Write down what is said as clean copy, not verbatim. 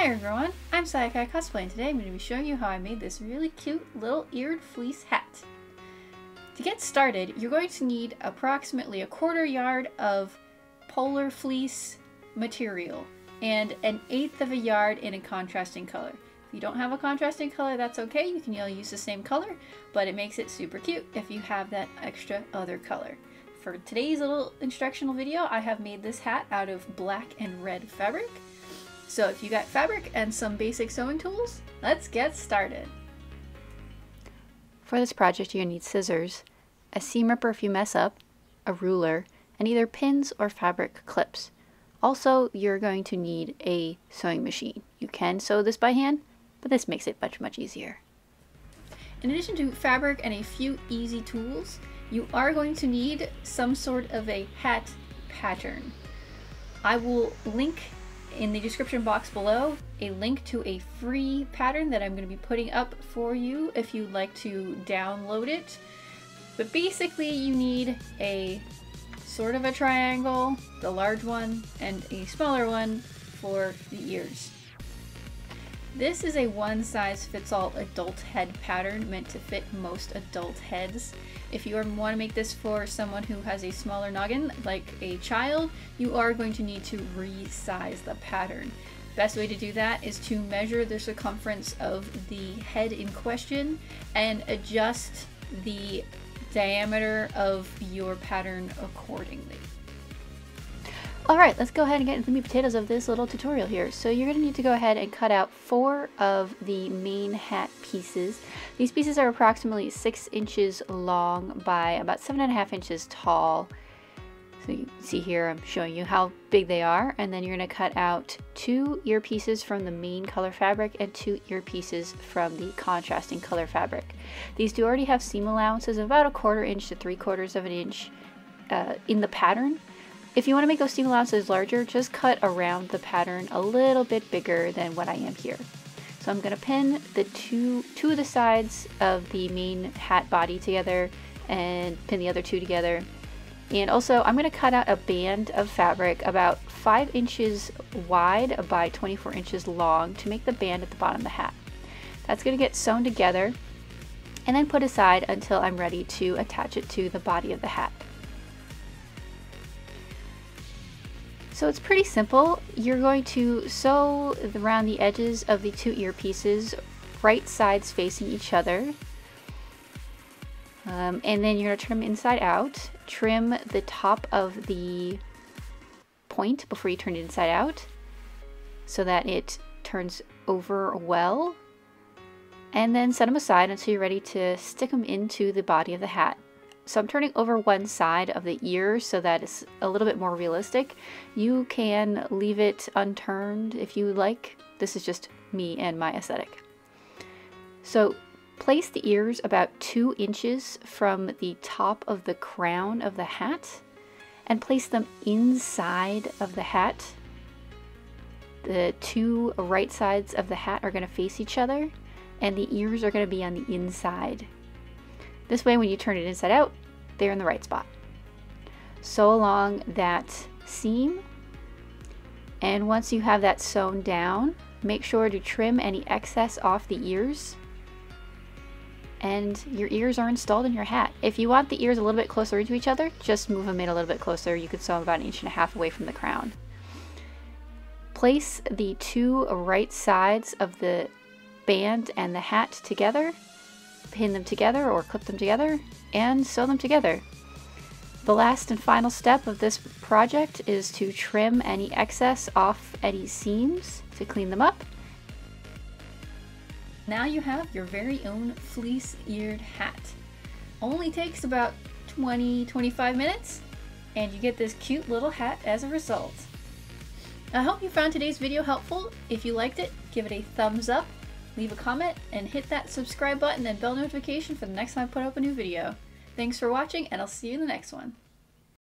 Hi everyone, I'm Sayaka Cosplay, and today I'm going to be showing you how I made this really cute little eared fleece hat. To get started, you're going to need approximately 1/4 yard of polar fleece material and 1/8 of a yard in a contrasting color. If you don't have a contrasting color, that's okay, you can use the same color, but it makes it super cute if you have that extra other color. For today's little instructional video, I have made this hat out of black and red fabric. So if you got fabric and some basic sewing tools, let's get started. For this project, you're going to need scissors, a seam ripper if you mess up, a ruler, and either pins or fabric clips. Also, you're going to need a sewing machine. You can sew this by hand, but this makes it much easier. In addition to fabric and a few easy tools, you are going to need some sort of a hat pattern. I will link in the description box below a link to a free pattern that I'm going to be putting up for you if you'd like to download it. But basically you need a sort of a triangle, the large one, and a smaller one for the ears. This is a one-size-fits-all adult head pattern meant to fit most adult heads. If you want to make this for someone who has a smaller noggin, like a child, you are going to need to resize the pattern. Best way to do that is to measure the circumference of the head in question and adjust the diameter of your pattern accordingly. Alright, let's go ahead and get into the meat potatoes of this little tutorial here. So you're going to need to go ahead and cut out 4 of the main hat pieces. These pieces are approximately 6 inches long by about 7.5 inches tall. So you can see here I'm showing you how big they are, and then you're going to cut out 2 ear pieces from the main color fabric and 2 ear pieces from the contrasting color fabric. These do already have seam allowances of about 1/4 inch to 3/4 of an inch in the pattern. If you want to make those seam allowances larger, just cut around the pattern a little bit bigger than what I am here. So I'm going to pin the two of the sides of the main hat body together and pin the other 2 together. And also I'm going to cut out a band of fabric about 5 inches wide by 24 inches long to make the band at the bottom of the hat. That's going to get sewn together and then put aside until I'm ready to attach it to the body of the hat. So it's pretty simple. You're going to sew around the edges of the 2 ear pieces, right sides facing each other. And then you're going to trim inside out. Trim the top of the point before you turn it inside out so that it turns over well. And then set them aside until you're ready to stick them into the body of the hat. So I'm turning over one side of the ear so that it's a little bit more realistic. You can leave it unturned if you like. This is just me and my aesthetic. So place the ears about 2 inches from the top of the crown of the hat and place them inside of the hat. The 2 right sides of the hat are going to face each other and the ears are going to be on the inside. This way when you turn it inside out, they're in the right spot. Sew along that seam, and once you have that sewn down, make sure to trim any excess off the ears, and your ears are installed in your hat. If you want the ears a little bit closer to each other, just move them in a little bit closer. You could sew them about 1.5 inches away from the crown. Place the 2 right sides of the band and the hat together, pin them together or clip them together, and sew them together. The last and final step of this project is to trim any excess off any seams to clean them up. Now you have your very own fleece eared hat. Only takes about 20-25 minutes and you get this cute little hat as a result. I hope you found today's video helpful. If you liked it, give it a thumbs up, leave a comment, and hit that subscribe button and bell notification for the next time I put up a new video. Thanks for watching, and I'll see you in the next one.